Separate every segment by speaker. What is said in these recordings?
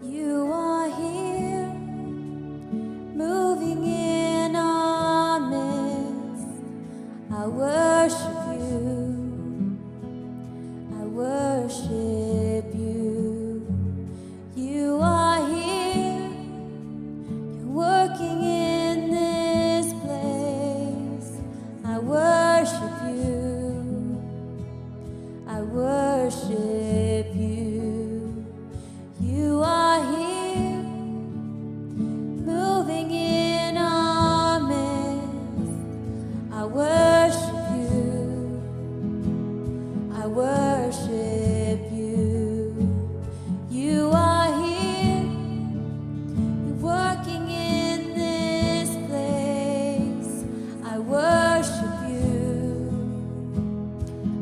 Speaker 1: You are here, moving in our midst. I worship you. I worship you. You are here, you're working in this place. I worship you. I worship you. You are here, moving in our midst. I worship you. I worship you. You are here, you're working in this place. I worship you.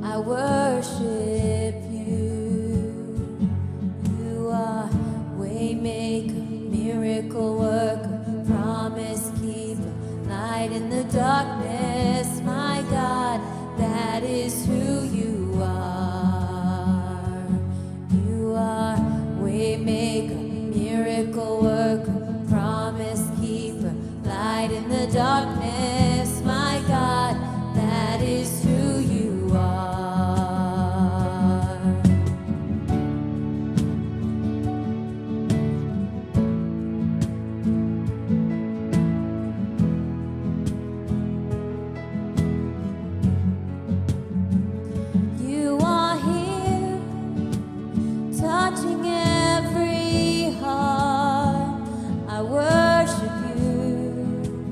Speaker 1: I worship you. You are waymaker, miracle worker, promise keeper, light in the darkness. My God, that is who you are. You are waymaker, miracle worker, promise keeper, light in the darkness. My God, that is who you are. You are here, touching every heart. I worship you.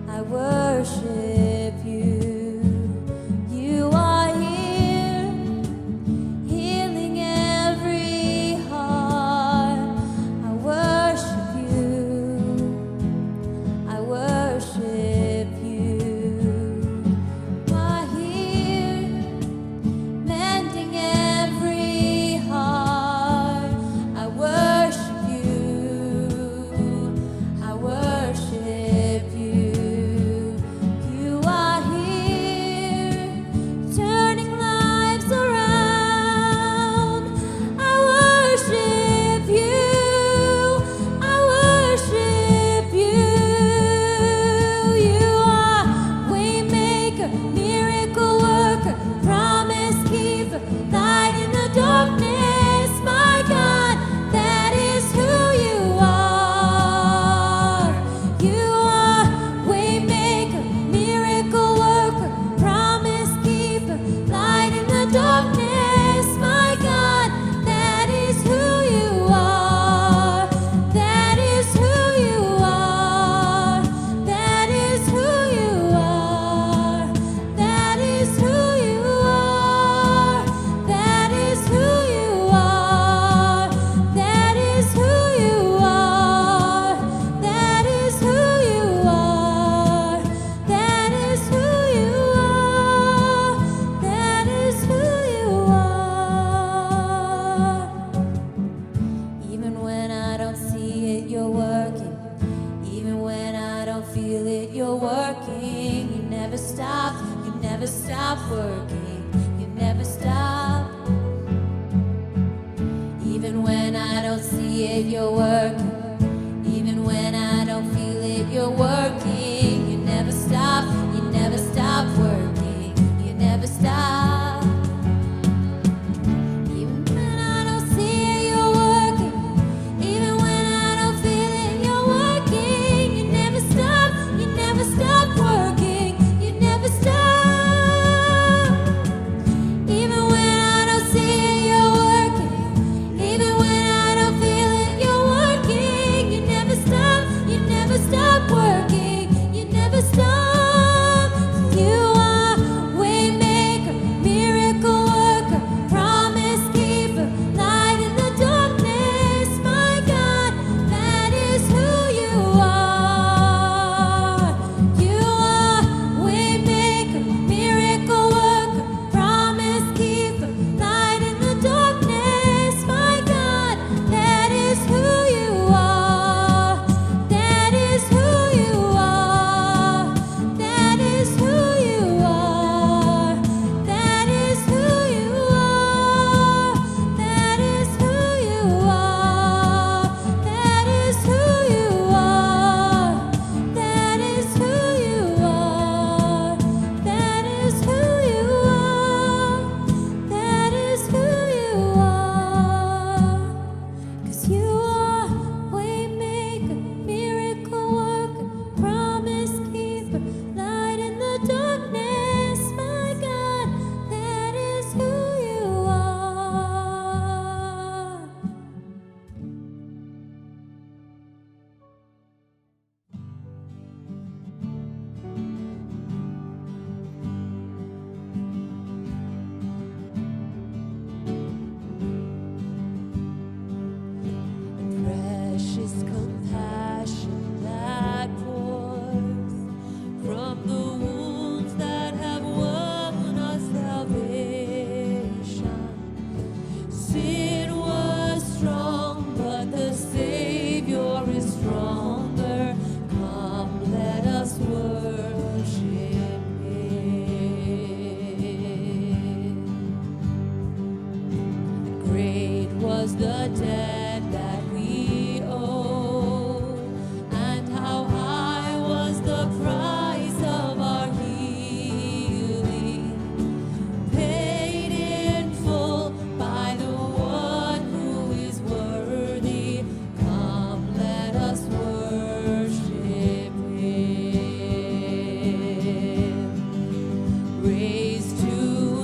Speaker 1: I worship you. You are here, healing every heart. I worship you. I worship you. You are here, mending every heart. I worship you. I worship you. You are here, turning lives around. I worship you. I worship you. You are waymaker, miracle worker, promise keeper, light in the darkness. My God, that is who you are. You are waymaker, miracle worker, promise keeper, light in the darkness. My God, that is who you are. That is who you are. That is who you are. That is who you are. That is who you are. That is who you are. That is who you are. That is who you are. That is who you are. Even when I don't see it, you're working. Even when I don't feel it, you're working. You never stop. You never stop working. You never stop. Even when I don't see it, you're working. Even when I don't feel it, you're working. You never stop. You never stop working. You never stop. Even when I don't see it, you're working. Even when I don't feel it, you're working. You never stop. You never stop working. You never stop. Even when I don't see it, you're working. Even when I don't feel it, you're working. the debt that we owe, and how high was the price of our healing, paid in full by the one who is worthy. Come, let us worship Him. Raised to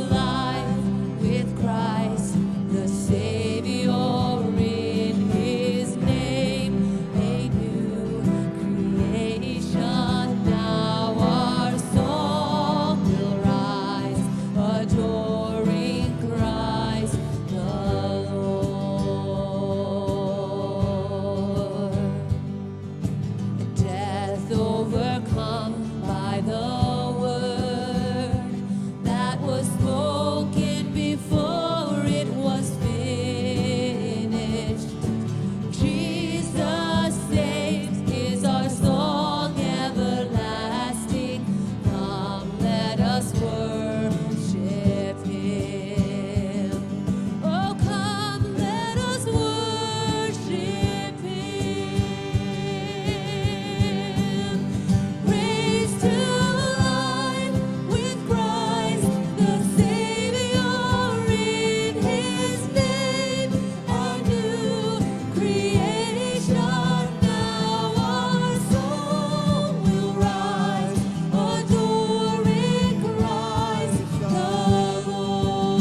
Speaker 1: life with Christ, the Savior in His name, a new creation. Now our song will rise, adoring Christ the Lord. Death overcome by the word that was spoken before it was finished. Jesus saves is our song everlasting. Come, let us worship Him. Oh, come, let us worship Him. Raised to life with Christ, the Savior in His name, a new creation. Now our soul will rise, adoring Christ the Lord.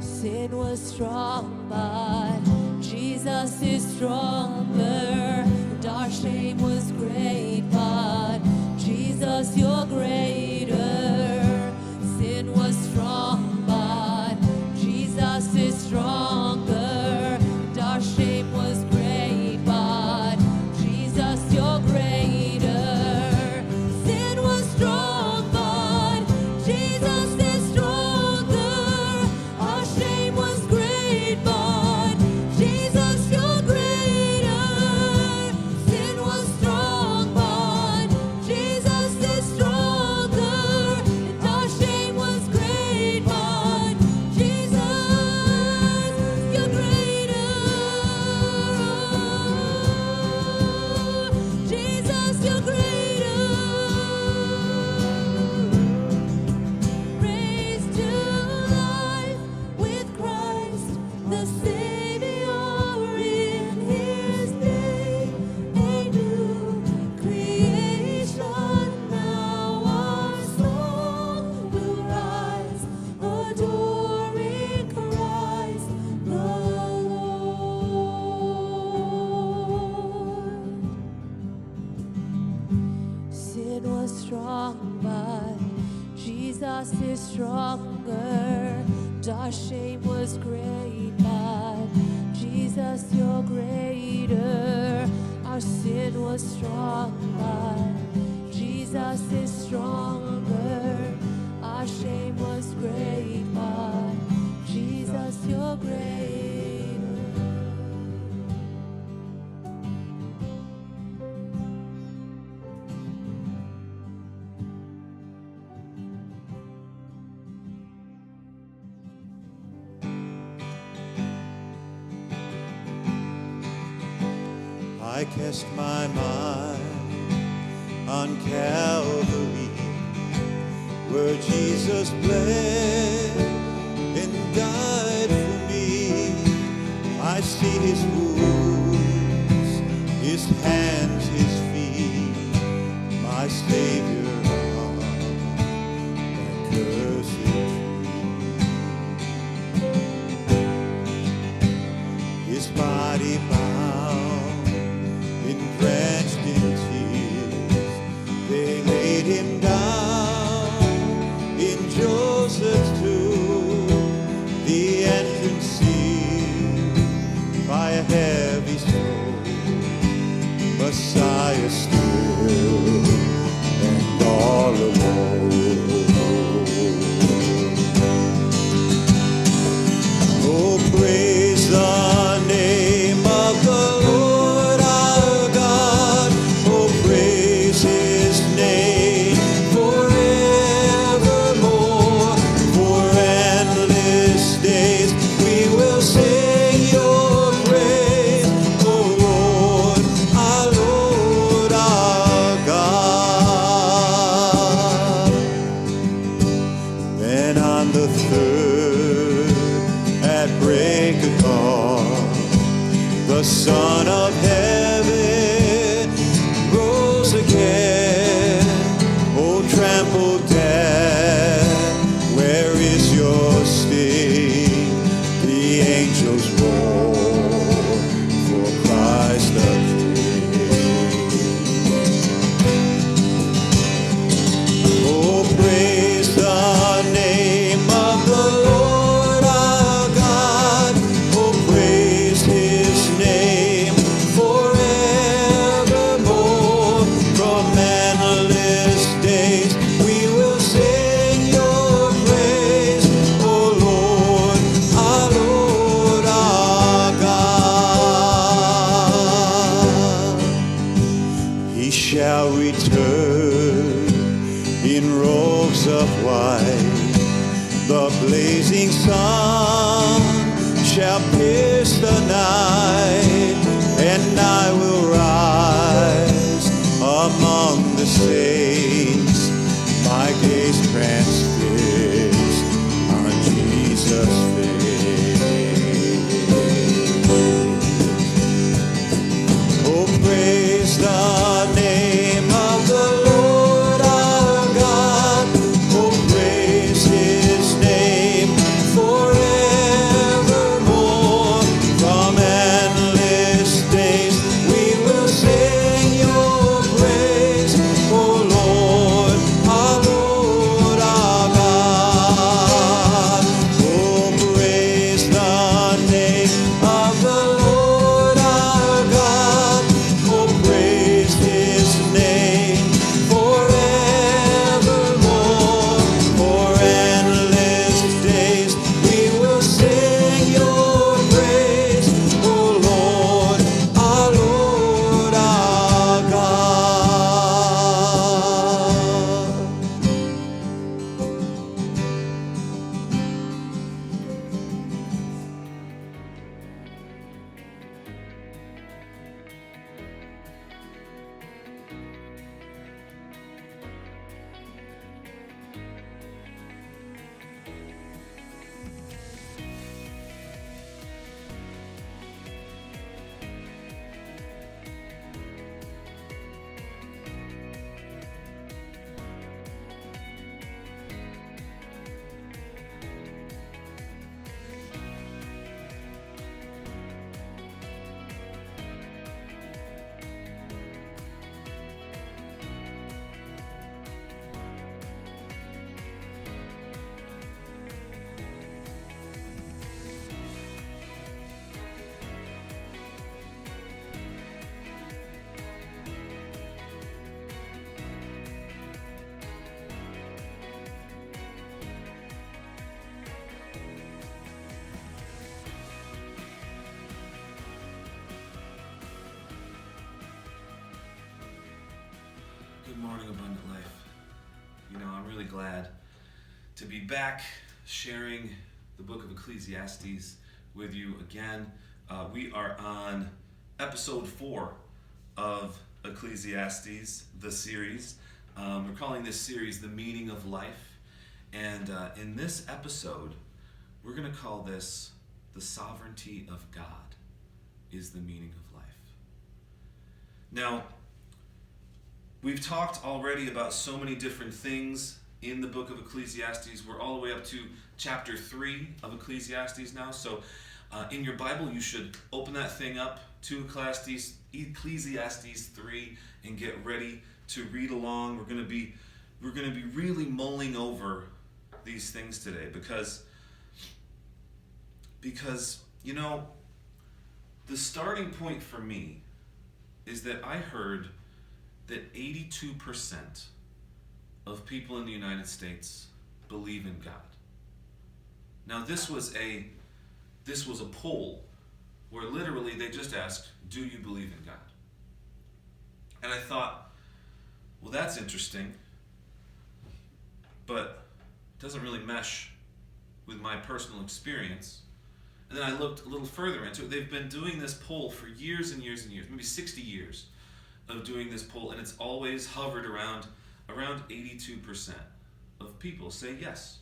Speaker 1: Sin was strong, but Jesus is stronger. And our shame was great, but Jesus, you're greater. Sin was strong, but Jesus is stronger. And our shame was great, but Jesus, you're greater. Sin was strong, but Jesus is stronger. Our shame was great, but Jesus, you're greater. Sin was strong, but Jesus is stronger. And our shame was great, but Jesus, you're greater. Jesus, you're greater. Raised to life with Christ, the Savior in His name, a new creation. Now our song will rise, adoring Christ the Lord. Sin was strong, but Jesus is stronger. And our shame was great, but Jesus, you're greater. Our sin was strong, but Jesus is stronger. Our shame was great, but Jesus, you're greater.
Speaker 2: I cast my mind on Calvary, where Jesus bled and died for me. I see His wounds, His hands, His feet, my Savior on that cursed tree. His body bound and drenched in tears, they laid Him down in Joseph's tomb. break of dawn, the Son of Heaven rose again. Oh, trampled death, where is your sting? The angels roar for Christ the King. Oh, praise the name of the Lord our God. Oh, praise His name forevermore. From endless days we will sing your praise, oh Lord, our God. He shall return in robes of white. The blazing sun shall pierce the night, and I will rise among the saints, my gaze transfixed on Jesus' face. Oh, praise the name of the Lord our God. Oh, praise His name forevermore. From endless days we will sing your praise, oh Lord, our God. Oh, praise the name of the Lord our God. Oh, praise His name forevermore. For endless days we will sing your praise, oh Lord, our God.
Speaker 3: Good morning, Abundant Life. You know, I'm really glad to be back sharing the book of Ecclesiastes with you again. We are on episode 4 of Ecclesiastes, the series. We're calling this series The Meaning of Life. And in this episode, we're going to call this The Sovereignty of God is the Meaning of Life. Now, we've talked already about so many different things in the book of Ecclesiastes. We're all the way up to chapter 3 of Ecclesiastes now. So in your Bible, you should open that thing up to Ecclesiastes 3 and get ready to read along. We're going to be really mulling over these things today because you know, the starting point for me is that I heard that 82% of people in the United States believe in God. Now this was a poll where literally they just asked, do you believe in God? And I thought, well, that's interesting, but it doesn't really mesh with my personal experience. And then I looked a little further into it. They've been doing this poll for years and years and years, maybe 60 years of doing this poll, and it's always hovered around 82% of people say yes,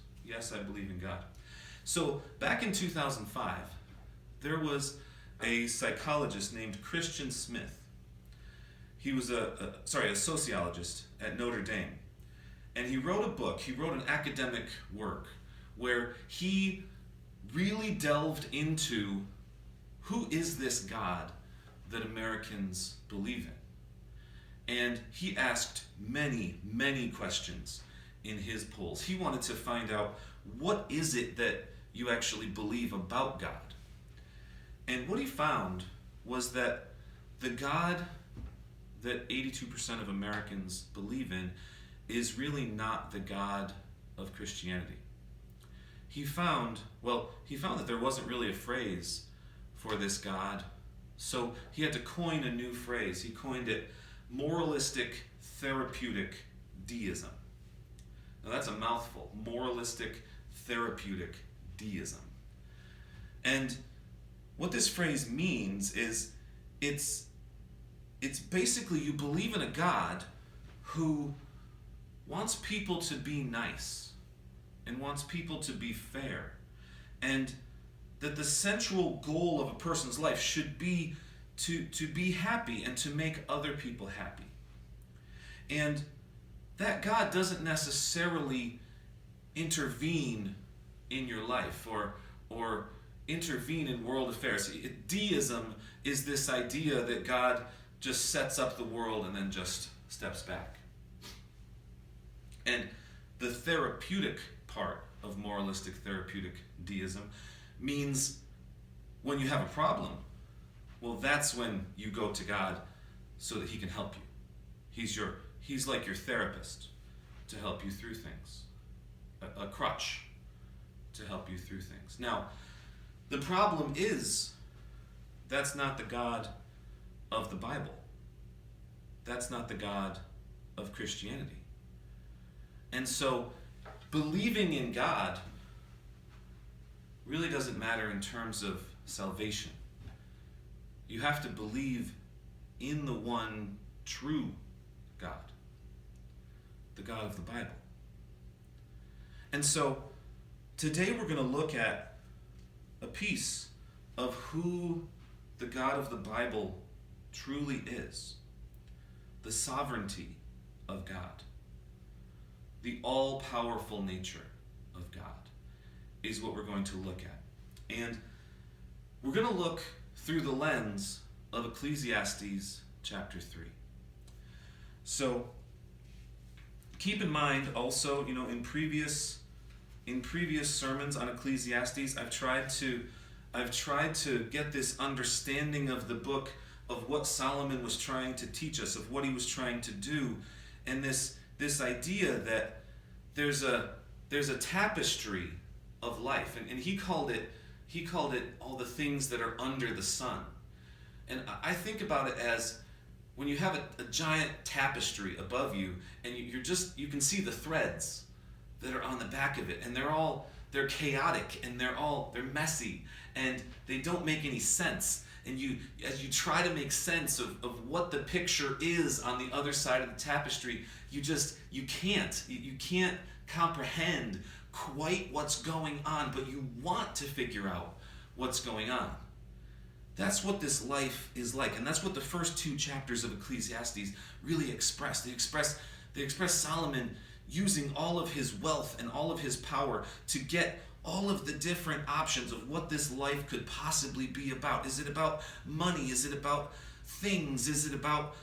Speaker 3: I believe in God. So back in 2005, there was a psychologist named Christian Smith. He was a sociologist at Notre Dame. And he wrote a book, he wrote an academic work where he really delved into who is this God that Americans believe in. And he asked many, many questions in his polls. He wanted to find out, what is it that you actually believe about God? And what he found was that the God that 82% of Americans believe in is really not the God of Christianity. He found that there wasn't really a phrase for this God, so he had to coin a new phrase. He coined it moralistic therapeutic deism. Now that's a mouthful. Moralistic therapeutic deism. And what this phrase means is it's basically you believe in a God who wants people to be nice and wants people to be fair, and that the central goal of a person's life should be to be happy and to make other people happy. And that God doesn't necessarily intervene in your life or intervene in world affairs. Deism is this idea that God just sets up the world and then just steps back. And the therapeutic part of moralistic therapeutic deism means when you have a problem, well, that's when you go to God so that he can help you. He's like your therapist to help you through things, a crutch to help you through things. Now, the problem is that's not the God of the Bible. That's not the God of Christianity. And so believing in God really doesn't matter in terms of salvation. You have to believe in the one true God, the God of the Bible. And so today we're going to look at a piece of who the God of the Bible truly is. The sovereignty of God. The all-powerful nature of God is what we're going to look at. And we're going to look through the lens of Ecclesiastes chapter 3. So keep in mind also, in previous sermons on Ecclesiastes, I've tried to get this understanding of the book, of what Solomon was trying to teach us, of what he was trying to do, and this idea that there's a tapestry of life, and he called it all the things that are under the sun. And I think about it as when you have a giant tapestry above you, and you can see the threads that are on the back of it, and they're chaotic, and they're messy, and they don't make any sense. And as you try to make sense of what the picture is on the other side of the tapestry, you can't comprehend quite what's going on, but you want to figure out what's going on. That's what this life is like, and that's what the first two chapters of Ecclesiastes really express. They express Solomon using all of his wealth and all of his power to get all of the different options of what this life could possibly be about. Is it about money? Is it about things? Is it about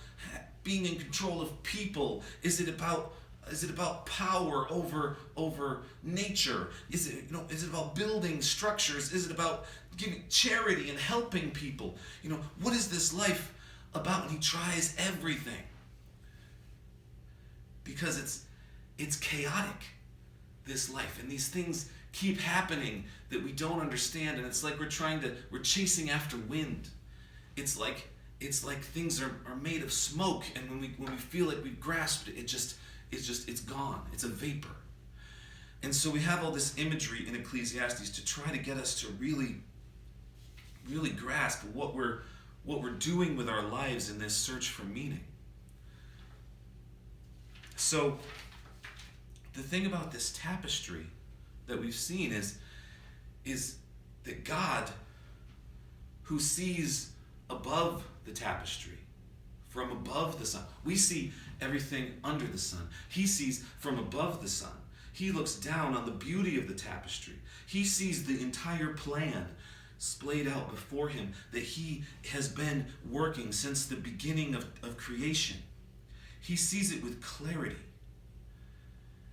Speaker 3: being in control of people? Is it about power over nature? Is it about building structures? Is it about giving charity and helping people? What is this life about? And he tries everything because it's chaotic, this life, and these things keep happening that we don't understand, and it's like we're chasing after wind. It's like things are made of smoke, and when we feel like we've grasped it, it's gone. It's a vapor. And so we have all this imagery in Ecclesiastes to try to get us to really, really grasp what we're doing with our lives in this search for meaning. So the thing about this tapestry that we've seen is is that God, who sees above the tapestry, from above the sun. We see everything under the sun. He sees from above the sun. He looks down on the beauty of the tapestry. He sees the entire plan splayed out before him that he has been working since the beginning of creation. He sees it with clarity.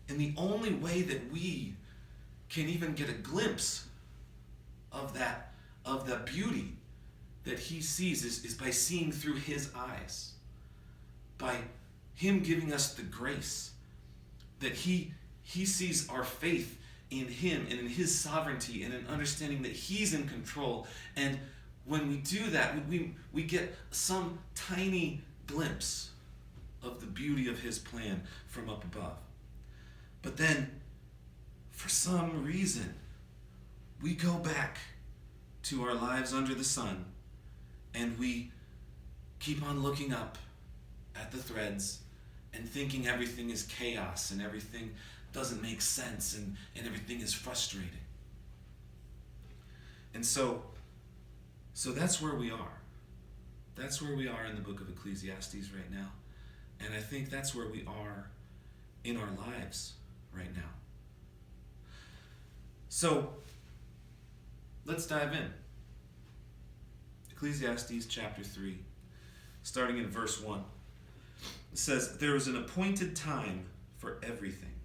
Speaker 3: And the only way that we can even get a glimpse of that beauty that he sees is by seeing through his eyes, by him giving us the grace that he sees our faith in him and in his sovereignty and in understanding that he's in control. And when we do that, we get some tiny glimpse of the beauty of his plan from up above. But then, for some reason, we go back to our lives under the sun and we keep on looking up at the threads and thinking everything is chaos and everything doesn't make sense and everything is frustrating. And so that's where we are. That's where we are in the book of Ecclesiastes right now. And I think that's where we are in our lives right now. So let's dive in. Ecclesiastes chapter 3, starting in verse 1. It says, "There is an appointed time for everything,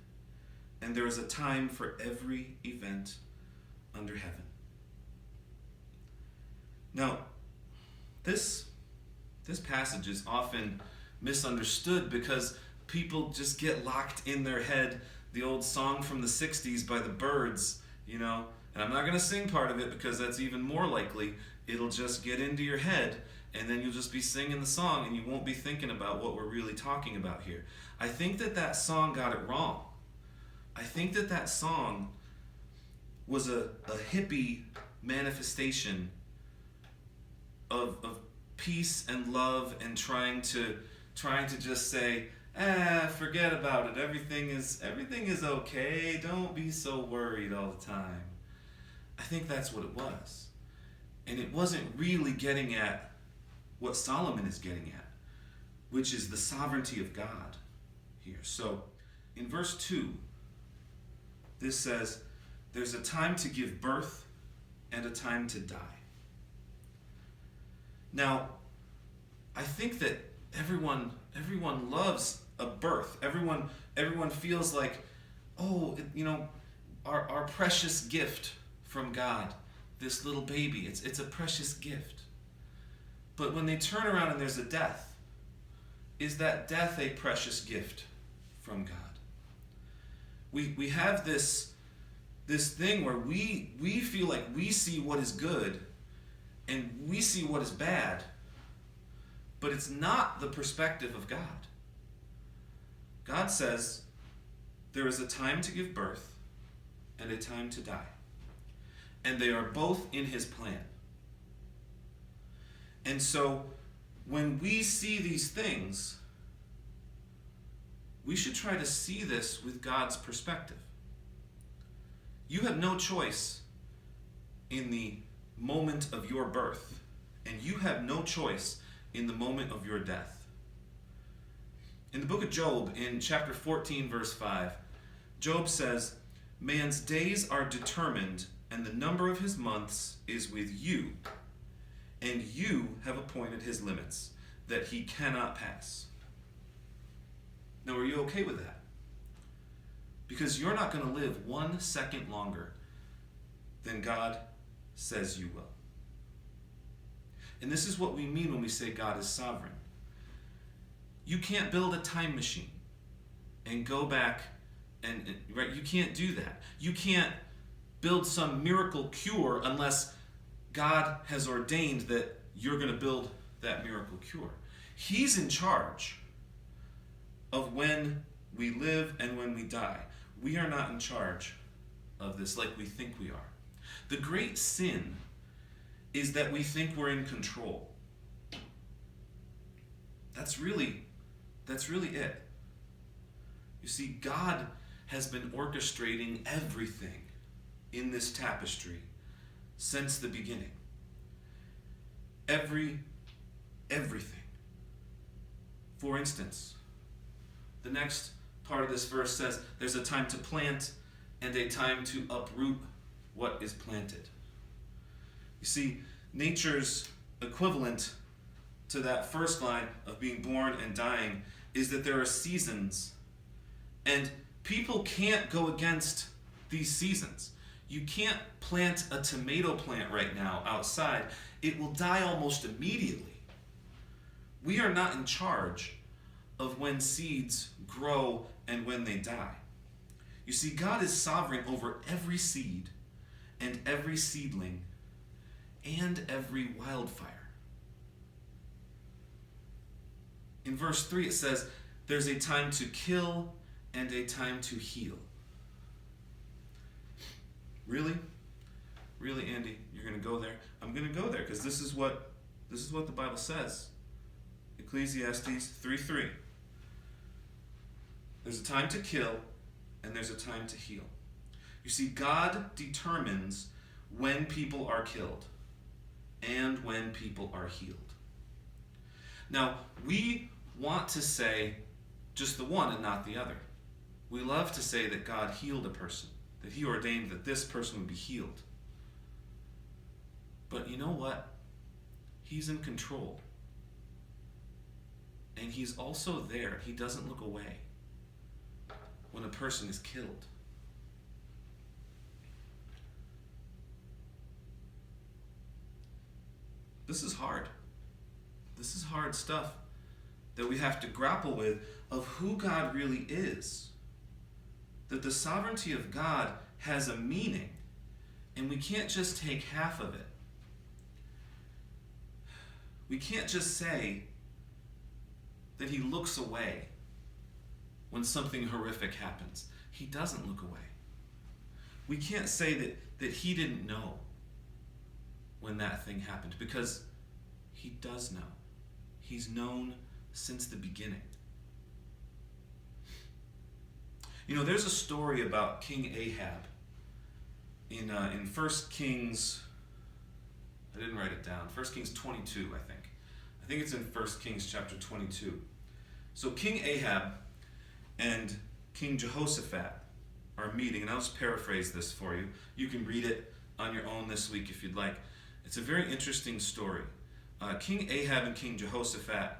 Speaker 3: and there is a time for every event under heaven." Now, this passage is often misunderstood because people just get locked in their head the old song from the 60s by the Byrds, and I'm not going to sing part of it because that's even more likely. It'll just get into your head, and then you'll just be singing the song, and you won't be thinking about what we're really talking about here. I think that song got it wrong. I think that song was a hippie manifestation of peace and love and trying to just say, forget about it. Everything is okay. Don't be so worried all the time. I think that's what it was. And it wasn't really getting at what Solomon is getting at, which is the sovereignty of God here. So in verse 2, this says, "There's a time to give birth and a time to die." Now, I think that everyone loves a birth. Everyone feels like, our precious gift from God, this little baby, it's a precious gift. But when they turn around and there's a death, is that death a precious gift from God? We have this thing where we feel like we see what is good and we see what is bad, but it's not the perspective of God. God says there is a time to give birth and a time to die, and they are both in his plan. And so when we see these things, we should try to see this with God's perspective. You have no choice in the moment of your birth, and you have no choice in the moment of your death. In the book of Job, in chapter 14, verse 5, Job says, "Man's days are determined, and the number of his months is with you, and you have appointed his limits, that he cannot pass." Now, are you okay with that? Because you're not going to live 1 second longer than God says you will. And this is what we mean when we say God is sovereign. You can't build a time machine and go back and right? You can't do that. You can't build some miracle cure unless God has ordained that you're going to build that miracle cure. He's in charge of when we live and when we die. We are not in charge of this like we think we are. The great sin is that we think we're in control. That's really it. You see, God has been orchestrating everything in this tapestry since the beginning. Everything. For instance, the next part of this verse says there's a time to plant and a time to uproot what is planted. You see, nature's equivalent to that first line of being born and dying is that there are seasons, and people can't go against these seasons. You can't plant a tomato plant right now outside. It will die almost immediately. We are not in charge of when seeds grow and when they die. You see, God is sovereign over every seed and every seedling and every wildfire. In verse 3 it says, there's a time to kill and a time to heal. Really? Really, Andy? You're going to go there? I'm going to go there because this is what the Bible says. Ecclesiastes 3:3. There's a time to kill and there's a time to heal. You see, God determines when people are killed and when people are healed. Now, we want to say just the one and not the other. We love to say that God healed a person, that he ordained that this person would be healed. But you know what? He's in control. And he's also there. He doesn't look away when a person is killed. This is hard. This is hard stuff that we have to grapple with, of who God really is. That the sovereignty of God has a meaning, and we can't just take half of it. We can't just say that he looks away when something horrific happens. He doesn't look away. We can't say that he didn't know when that thing happened, because he does know. He's known since the beginning. You know, there's a story about King Ahab in 1 Kings, I didn't write it down, 1 Kings 22, I think. I think it's in 1 Kings chapter 22. So King Ahab and King Jehoshaphat are meeting, and I'll just paraphrase this for you. You can read it on your own this week if you'd like. It's a very interesting story. King Ahab and King Jehoshaphat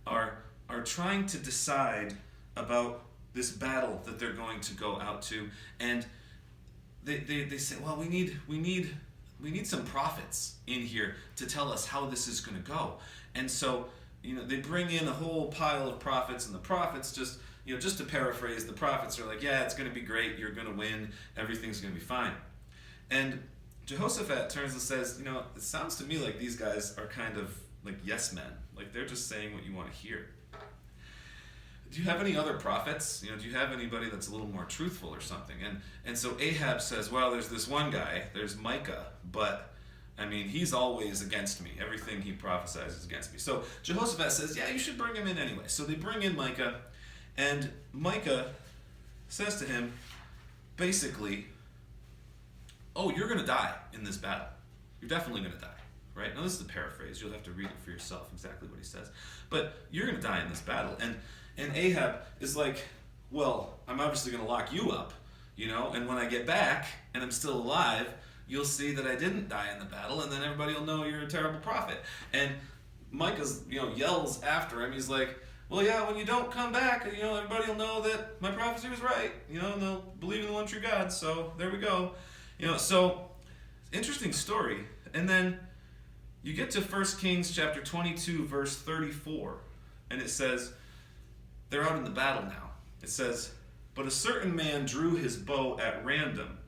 Speaker 3: are trying to decide about this battle that they're going to go out to, and they say, well, we need some prophets in here to tell us how this is going to go. And so, you know, they bring in a whole pile of prophets, and the prophets just to paraphrase, the prophets are like, yeah, it's going to be great, you're going to win, everything's going to be fine. And Jehoshaphat turns and says, it sounds to me like these guys are kind of like yes men, like they're just saying what you want to hear. Do you have any other prophets? Do you have anybody that's a little more truthful or something? And so Ahab says, well, there's this one guy, there's Micah, but he's always against me. Everything he prophesies is against me. So Jehoshaphat says, yeah, you should bring him in anyway. So they bring in Micah, and Micah says to him, basically, oh, you're going to die in this battle. You're definitely going to die, right? Now, this is a paraphrase. You'll have to read it for yourself exactly what he says. But you're going to die in this battle. And Ahab is like, well, I'm obviously going to lock you up, and when I get back and I'm still alive, you'll see that I didn't die in the battle, and then everybody will know you're a terrible prophet. And Micah, yells after him. He's like, well, yeah, when you don't come back, everybody will know that my prophecy was right, and they'll believe in the one true God. So there we go. So interesting story. And then you get to 1 Kings chapter 22, verse 34, and it says, they're out in the battle now. It says, but a certain man drew his bow at random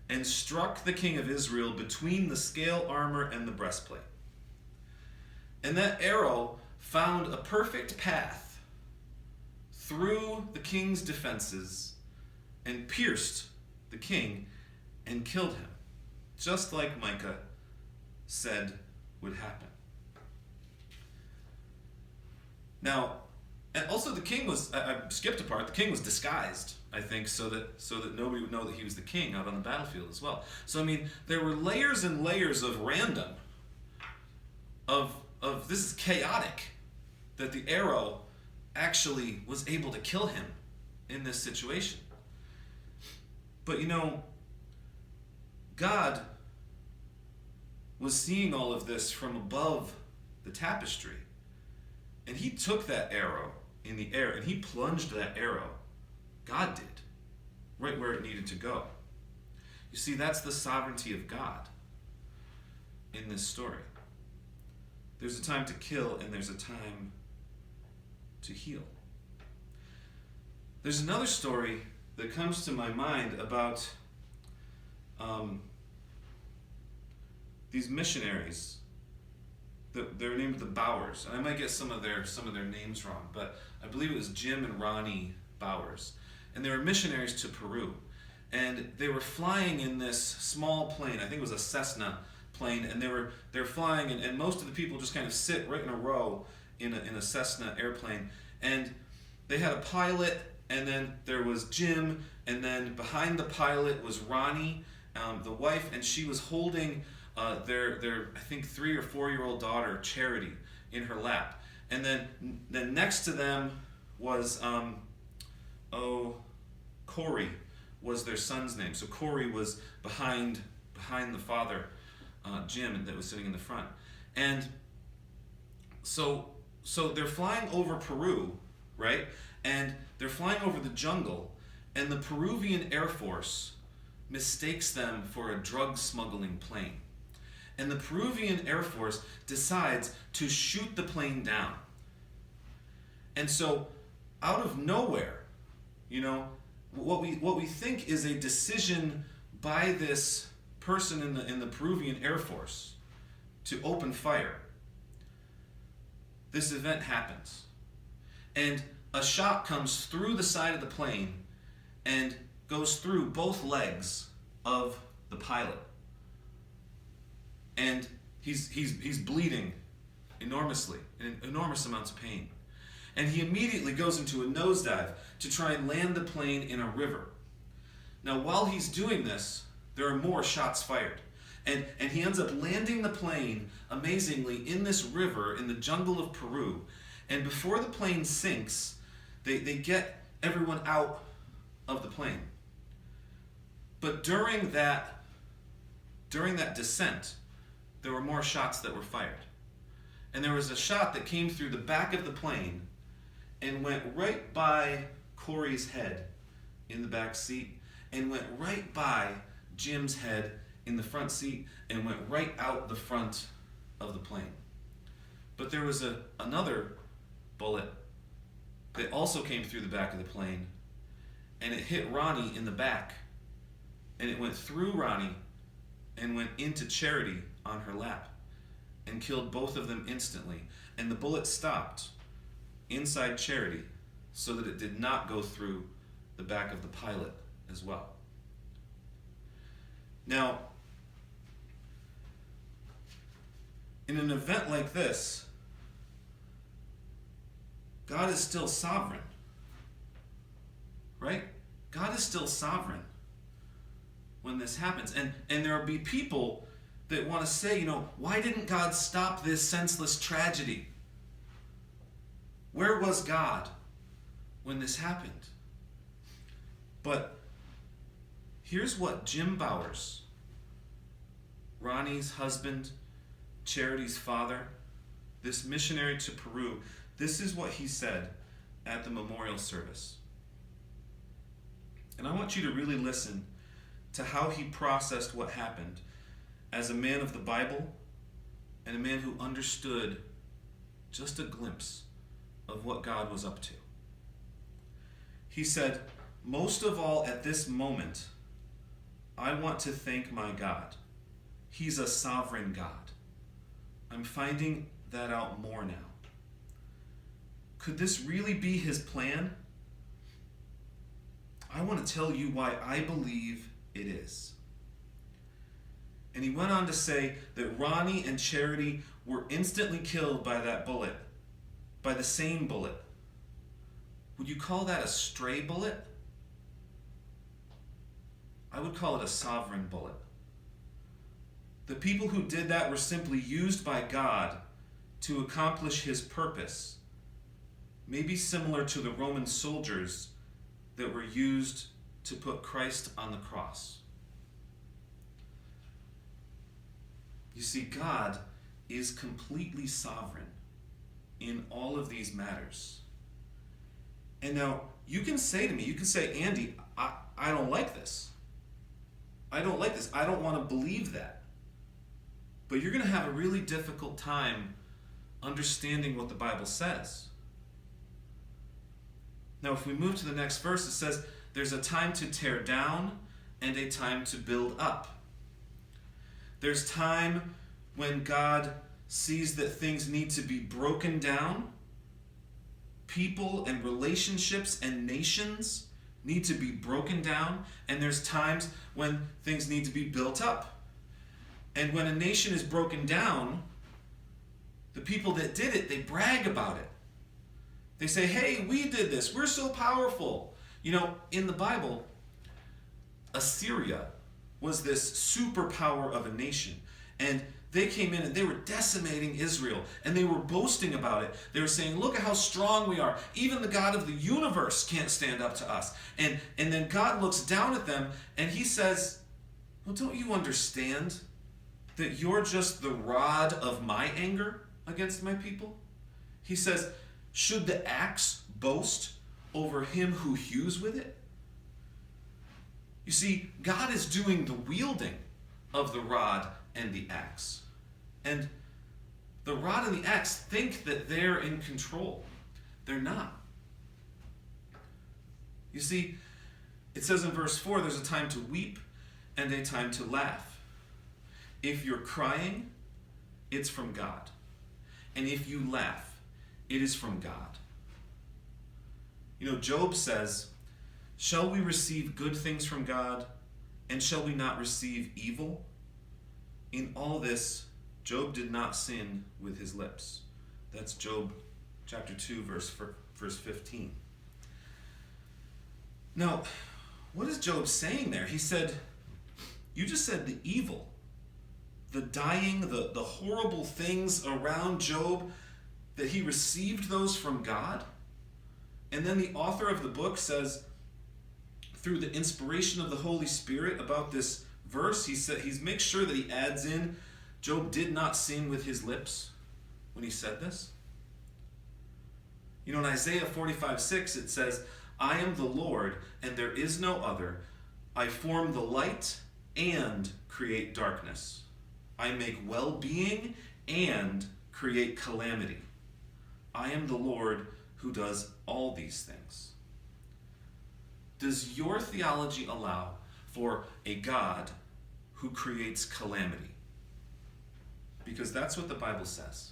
Speaker 3: and struck the king of Israel between the scale armor and the breastplate. And that arrow found a perfect path through the king's defenses and pierced the king and killed him, just like Micah said would happen. Now, And also the king was, I skipped a part, the king was disguised, I think, so that nobody would know that he was the king out on the battlefield as well. So I mean, there were layers and layers of random, of this is chaotic, that the arrow actually was able to kill him in this situation. But God was seeing all of this from above the tapestry. And he took that arrow in the air and he plunged that arrow. God did. Right where it needed to go. You see, that's the sovereignty of God in this story. There's a time to kill and there's a time to heal. There's another story that comes to my mind about these missionaries. They're named the Bowers, and I might get some of their names wrong, but I believe it was Jim and Ronnie Bowers, and they were missionaries to Peru, and they were flying in this small plane. I think it was a Cessna plane, and they're flying, and most of the people just kind of sit right in a row in a Cessna airplane, and they had a pilot, and then there was Jim, and then behind the pilot was Ronnie, the wife, and she was holding their I think 3 or 4 year old daughter Charity in her lap, and then next to them was Corey was their son's name. So Corey was behind the father, Jim, that was sitting in the front, and so they're flying over Peru, right? And they're flying over the jungle, and the Peruvian Air Force mistakes them for a drug smuggling plane. And the Peruvian Air Force decides to shoot the plane down. And so, out of nowhere, what we think is a decision by this person in the Peruvian Air Force to open fire, this event happens. And a shot comes through the side of the plane and goes through both legs of the pilot. And he's bleeding enormously, in enormous amounts of pain. And he immediately goes into a nosedive to try and land the plane in a river. Now, while he's doing this, there are more shots fired. And he ends up landing the plane, amazingly, in this river in the jungle of Peru. And before the plane sinks, they get everyone out of the plane. But during that descent, there were more shots that were fired. And there was a shot that came through the back of the plane and went right by Corey's head in the back seat, and went right by Jim's head in the front seat, and went right out the front of the plane. But there was another bullet that also came through the back of the plane, and it hit Ronnie in the back, and it went through Ronnie and went into Charity on her lap and killed both of them instantly. And the bullet stopped inside Charity so that it did not go through the back of the pilot as well. Now, in an event like this, God is still sovereign, right? God is still sovereign when this happens. And there will be people that want to say, why didn't God stop this senseless tragedy? Where was God when this happened? But here's what Jim Bowers, Ronnie's husband, Charity's father, this missionary to Peru, this is what he said at the memorial service. And I want you to really listen to how he processed what happened as a man of the Bible and a man who understood just a glimpse of what God was up to. He said, "Most of all at this moment, I want to thank my God. He's a sovereign God. I'm finding that out more now. Could this really be his plan? I want to tell you why I believe it is." And he went on to say that Ronnie and Charity were instantly killed by that bullet, by the same bullet Would you call that a stray bullet? I would call it a sovereign bullet. The people who did that were simply used by God to accomplish his purpose, maybe similar to the Roman soldiers that were used to put Christ on the cross. You see, God is completely sovereign in all of these matters. And now, you can say to me, you can say, Andy, I don't like this. I don't like this. I don't want to believe that. But you're going to have a really difficult time understanding what the Bible says. Now, if we move to the next verse, it says, there's a time to tear down and a time to build up. There's time when God sees that things need to be broken down. People and relationships and nations need to be broken down. And there's times when things need to be built up. And when a nation is broken down, the people that did it, they brag about it. They say, hey, we did this. We're so powerful. You know, in the Bible, Assyria was this superpower of a nation. And they came in and they were decimating Israel. And they were boasting about it. They were saying, look at how strong we are. Even the God of the universe can't stand up to us. And then God looks down at them and he says, well, don't you understand that you're just the rod of my anger against my people? He says, should the axe boast over him who hews with it? You see, God is doing the wielding of the rod and the axe. And the rod and the axe think that they're in control. They're not. You see, it says in verse 4, there's a time to weep and a time to laugh. If you're crying, it's from God. And if you laugh, it is from God. You know, Job says, shall we receive good things from God, and shall we not receive evil? In all this, Job did not sin with his lips. That's Job chapter 2, verse 15. Now, what is Job saying there? He said, you just said the evil, the dying, the horrible things around Job, that he received those from God. And then the author of the book says, through the inspiration of the Holy Spirit about this verse, he makes sure that he adds in, Job did not sin with his lips when he said this. You know, in Isaiah 45:6, it says, I am the Lord, and there is no other. I form the light and create darkness. I make well-being and create calamity. I am the Lord who does all these things. Does your theology allow for a God who creates calamity? Because that's what the Bible says.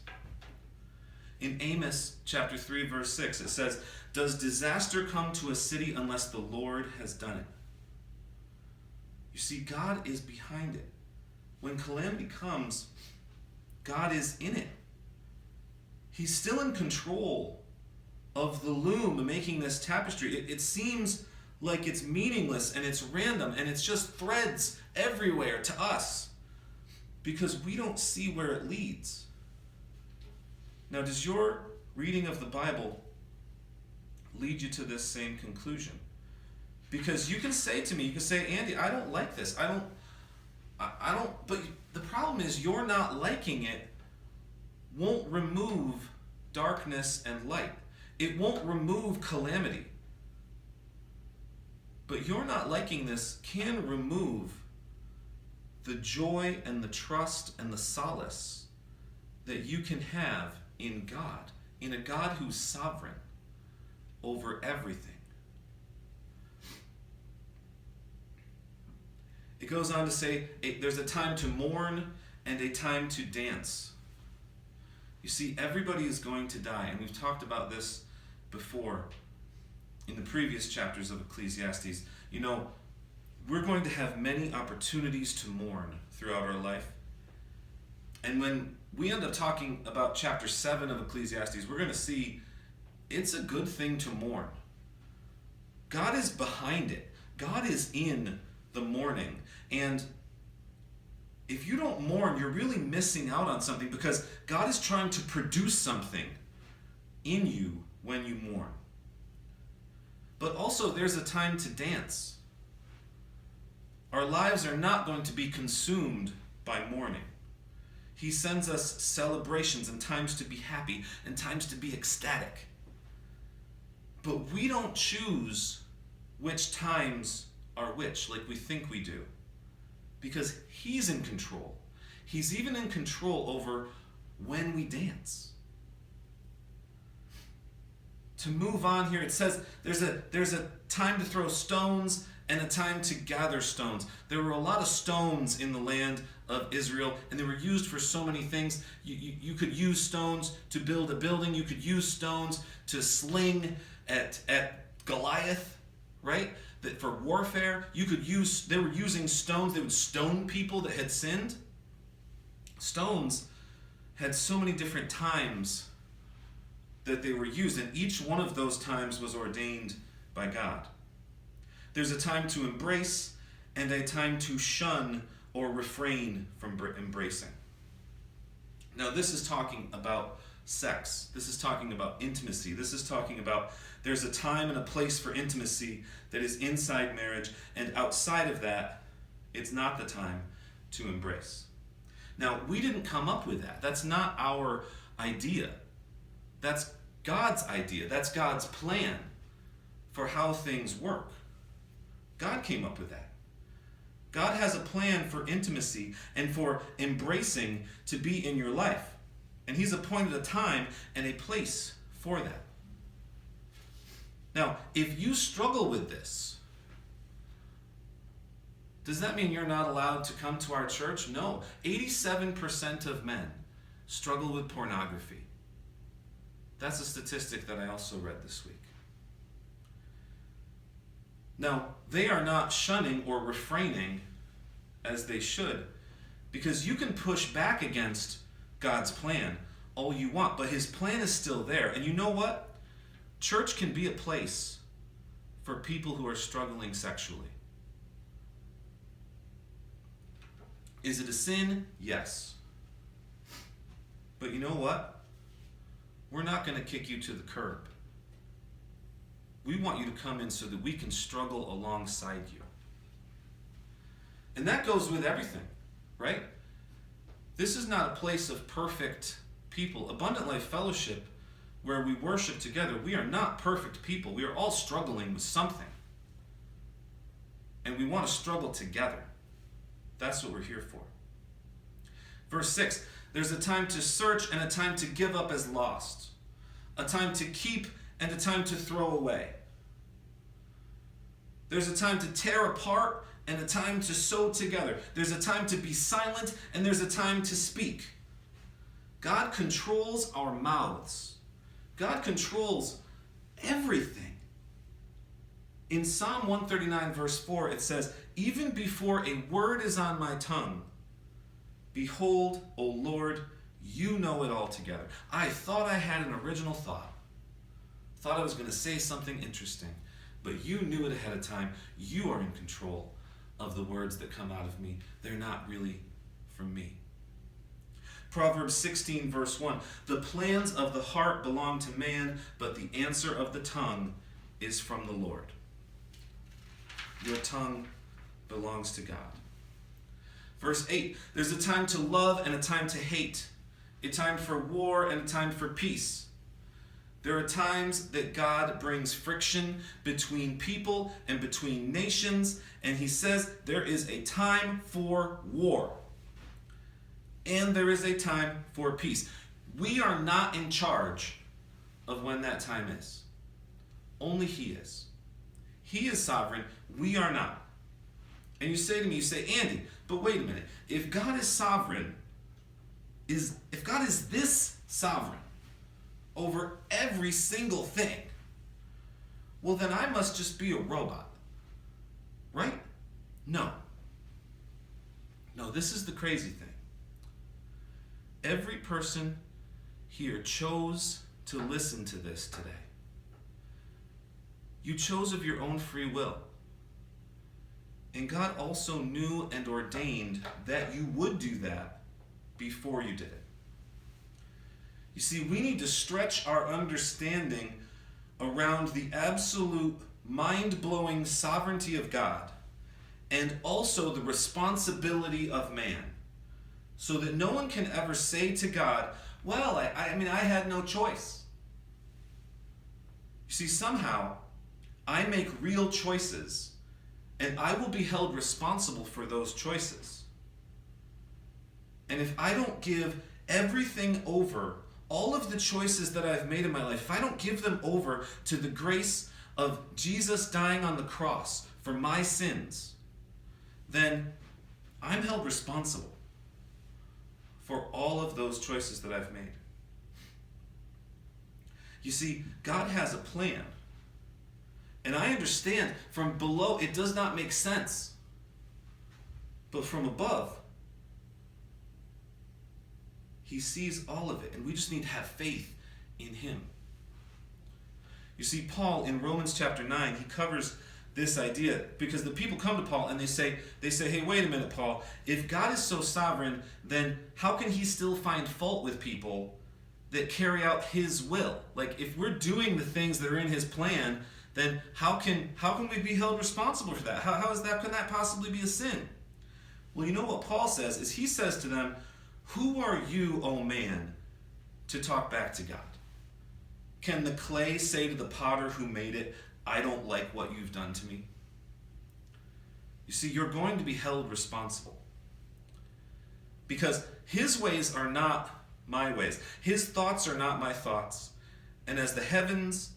Speaker 3: In Amos chapter 3, verse 6, it says, does disaster come to a city unless the Lord has done it? You see, God is behind it. When calamity comes, God is in it. He's still in control of the loom making this tapestry. It seems like it's meaningless and it's random and it's just threads everywhere to us because we don't see where it leads. Now, does your reading of the Bible lead you to this same conclusion? Because you can say to me, you can say, Andy, I don't like this. I don't, but the problem is you're not liking it won't remove darkness and light. It won't remove calamity. But you're not liking this can remove the joy and the trust and the solace that you can have in God, in a God who's sovereign over everything. It goes on to say, there's a time to mourn and a time to dance. You see, everybody is going to die, and we've talked about this before in the previous chapters of Ecclesiastes. You know, we're going to have many opportunities to mourn throughout our life. And when we end up talking about chapter 7 of Ecclesiastes, we're going to see it's a good thing to mourn. God is behind it. God is in the mourning. And if you don't mourn, you're really missing out on something, because God is trying to produce something in you when you mourn. But also, there's a time to dance. Our lives are not going to be consumed by mourning. He sends us celebrations and times to be happy and times to be ecstatic. But we don't choose which times are which like we think we do, because He's in control. He's even in control over when we dance. To move on here, it says there's a time to throw stones and a time to gather stones. There were a lot of stones in the land of Israel, and they were used for so many things. You could use stones to build a building. You could use stones to sling at Goliath, right? That for warfare, they were using stones. They would stone people that had sinned. Stones had so many different times that they were used, and each one of those times was ordained by God. There's a time to embrace and a time to shun or refrain from embracing. Now, this is talking about sex. This is talking about intimacy. This is talking about there's a time and a place for intimacy that is inside marriage, and outside of that, it's not the time to embrace. Now, we didn't come up with that. That's not our idea. That's God's idea. That's God's plan for how things work. God came up with that. God has a plan for intimacy and for embracing to be in your life. And He's appointed a time and a place for that. Now, if you struggle with this, does that mean you're not allowed to come to our church? No. 87% of men struggle with pornography. That's a statistic that I also read this week. Now, they are not shunning or refraining as they should, because you can push back against God's plan all you want, but His plan is still there. And you know what? Church can be a place for people who are struggling sexually. Is it a sin? Yes. But you know what? We're not going to kick you to the curb. We want you to come in so that we can struggle alongside you. And that goes with everything, right? This is not a place of perfect people. Abundant Life Fellowship, where we worship together, we are not perfect people. We are all struggling with something. And we want to struggle together. That's what we're here for. Verse 6, there's a time to search and a time to give up as lost. A time to keep and a time to throw away. There's a time to tear apart and a time to sew together. There's a time to be silent and there's a time to speak. God controls our mouths. God controls everything. In Psalm 139 verse 4 it says, even before a word is on my tongue, behold, O Lord, you know it altogether. I thought I had an original thought. Thought I was going to say something interesting, but you knew it ahead of time. You are in control of the words that come out of me. They're not really from me. Proverbs 16 verse 1, the plans of the heart belong to man, but the answer of the tongue is from the Lord. Your tongue belongs to God. Verse 8, there's a time to love and a time to hate, a time for war and a time for peace. There are times that God brings friction between people and between nations, and He says there is a time for war. And there is a time for peace. We are not in charge of when that time is. Only He is. He is sovereign. We are not. And you say to me, you say, Andy, but wait a minute. If God is sovereign, if God is this sovereign over every single thing, well then I must just be a robot. Right? No. No, this is the crazy thing. Every person here chose to listen to this today. You chose of your own free will. And God also knew and ordained that you would do that before you did it. You see, we need to stretch our understanding around the absolute mind-blowing sovereignty of God and also the responsibility of man, so that no one can ever say to God, well, I had no choice. You see, somehow I make real choices and I will be held responsible for those choices. And if I don't give everything over, all of the choices that I've made in my life, if I don't give them over to the grace of Jesus dying on the cross for my sins, then I'm held responsible for all of those choices that I've made. You see, God has a plan. And I understand from below it does not make sense. But from above, He sees all of it, and we just need to have faith in Him. You see, Paul in Romans chapter 9, he covers this idea because the people come to Paul and they say, hey, wait a minute, Paul. If God is so sovereign, then how can He still find fault with people that carry out His will? Like, if we're doing the things that are in His plan, then how can we be held responsible for that? How is that? Can that possibly be a sin? Well, you know what Paul says is he says to them, who are you, O man, to talk back to God? Can the clay say to the potter who made it, I don't like what you've done to me? You see, you're going to be held responsible. Because His ways are not my ways. His thoughts are not my thoughts. And as the heavens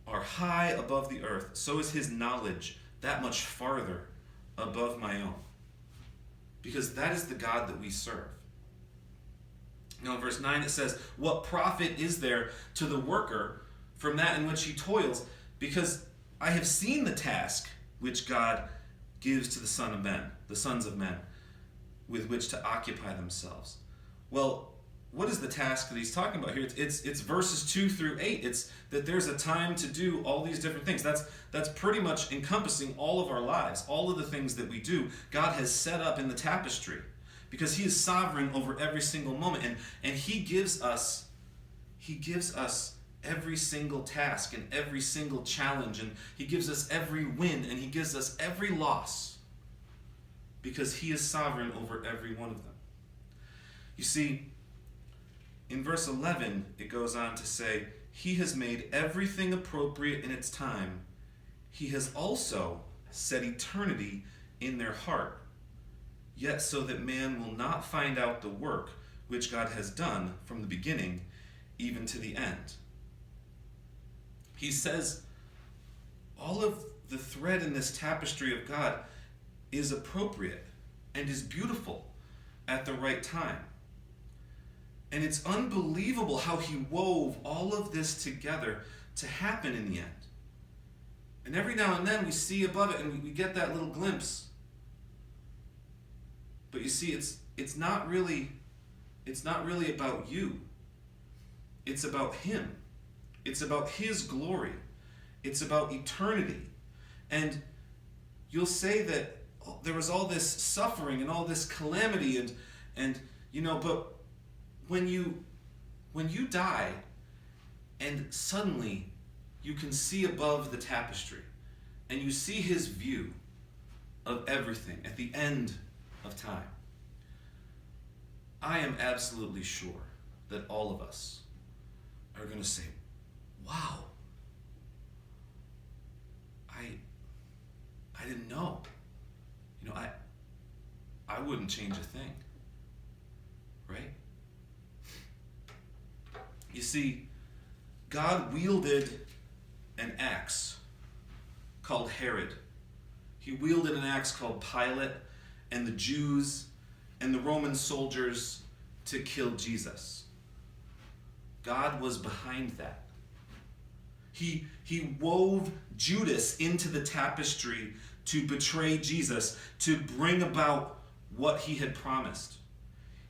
Speaker 3: are high above the earth, so is His knowledge that much farther above my own. Because that is the God that we serve. Now in verse 9 it says, what profit is there to the worker from that in which he toils? Because I have seen the task which God gives to the sons of men, with which to occupy themselves. Well, what is the task that he's talking about here? It's verses 2 through 8. It's that there's a time to do all these different things. That's pretty much encompassing all of our lives, all of the things that we do. God has set up in the tapestry because He is sovereign over every single moment, and He gives us every single task and every single challenge, and He gives us every win and He gives us every loss because He is sovereign over every one of them. You see, in verse 11, it goes on to say, He has made everything appropriate in its time. He has also set eternity in their heart, yet so that man will not find out the work which God has done from the beginning even to the end. He says all of the thread in this tapestry of God is appropriate and is beautiful at the right time. And it's unbelievable how He wove all of this together to happen in the end. And every now and then we see above it and we get that little glimpse. But you see, it's not really about you. It's about Him. It's about His glory. It's about eternity. And you'll say that there was all this suffering and all this calamity and but when you die and suddenly you can see above the tapestry and you see His view of everything at the end of time, I am absolutely sure that all of us are going to say, wow, I didn't know. I wouldn't change a thing. Right? You see, God wielded an axe called Herod. He wielded an axe called Pilate and the Jews and the Roman soldiers to kill Jesus. God was behind that. He wove Judas into the tapestry to betray Jesus, to bring about what He had promised.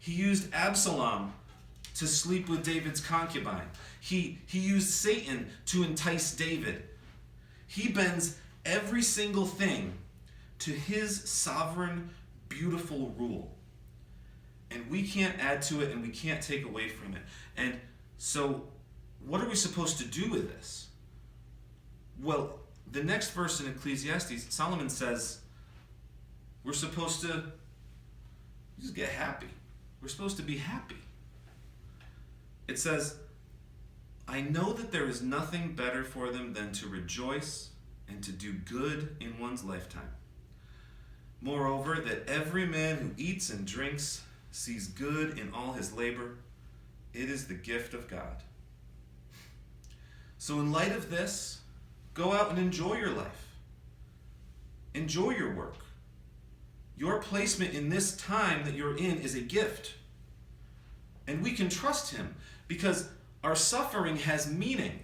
Speaker 3: He used Absalom to sleep with David's concubine. He used Satan to entice David. He bends every single thing to his sovereign, beautiful rule. And we can't add to it and we can't take away from it. And so, what are we supposed to do with this? Well, the next verse in Ecclesiastes, Solomon says, we're supposed to just get happy. We're supposed to be happy. It says, I know that there is nothing better for them than to rejoice and to do good in one's lifetime. Moreover, that every man who eats and drinks sees good in all his labor. It is the gift of God. So in light of this, go out and enjoy your life. Enjoy your work. Your placement in this time that you're in is a gift. And we can trust him because our suffering has meaning.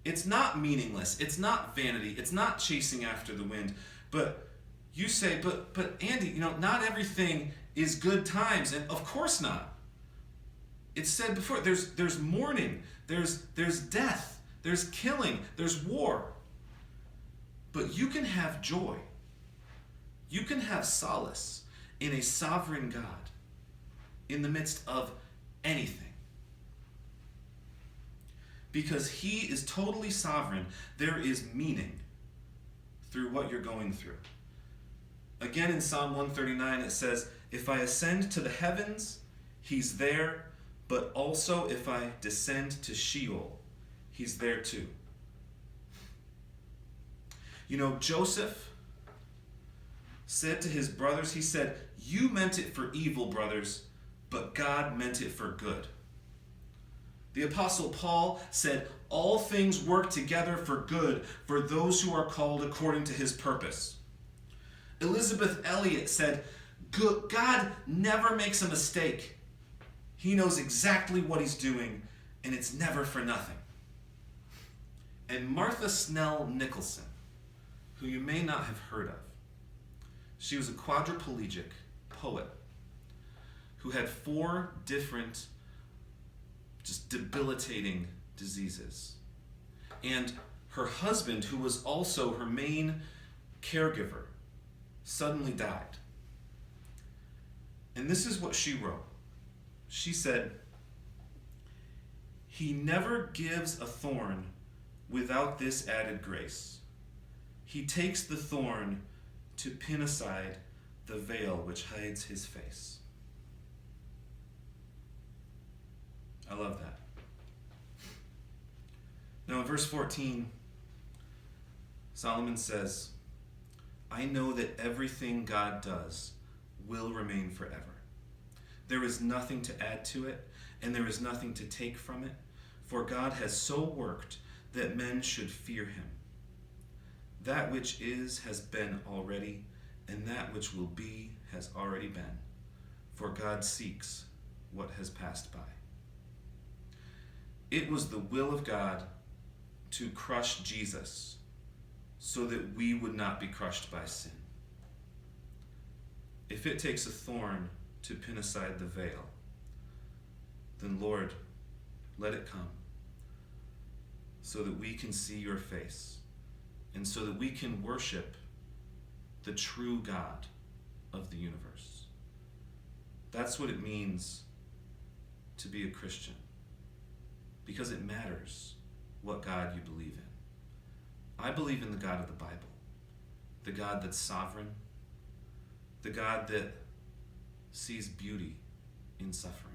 Speaker 3: It's not meaningless. It's not vanity. It's not chasing after the wind. But you say, but Andy, not everything is good times. And of course not. It's said before, there's mourning, there's death, there's killing, there's war. But you can have joy. You can have solace in a sovereign God in the midst of anything. Because he is totally sovereign, there is meaning through what you're going through. Again in Psalm 139 it says, if I ascend to the heavens, he's there, but also if I descend to Sheol, he's there too. Joseph said to his brothers, he said, you meant it for evil, brothers, but God meant it for good. The Apostle Paul said, all things work together for good for those who are called according to his purpose. Elizabeth Elliot said, God never makes a mistake. He knows exactly what he's doing, and it's never for nothing. And Martha Snell Nicholson, who you may not have heard of, she was a quadriplegic poet who had 4 different, just debilitating diseases. And her husband, who was also her main caregiver, suddenly died. And this is what she wrote. She said, he never gives a thorn without this added grace. He takes the thorn to pin aside the veil which hides his face. I love that. Now in verse 14, Solomon says, I know that everything God does will remain forever. There is nothing to add to it, and there is nothing to take from it, for God has so worked that men should fear him. That which is has been already, and that which will be has already been, for God seeks what has passed by. It was the will of God to crush Jesus so that we would not be crushed by sin. If it takes a thorn to pin aside the veil, then Lord, let it come so that we can see your face and so that we can worship the true God of the universe. That's what it means to be a Christian, because it matters what God you believe in. I believe in the God of the Bible, the God that's sovereign, the God that sees beauty in suffering.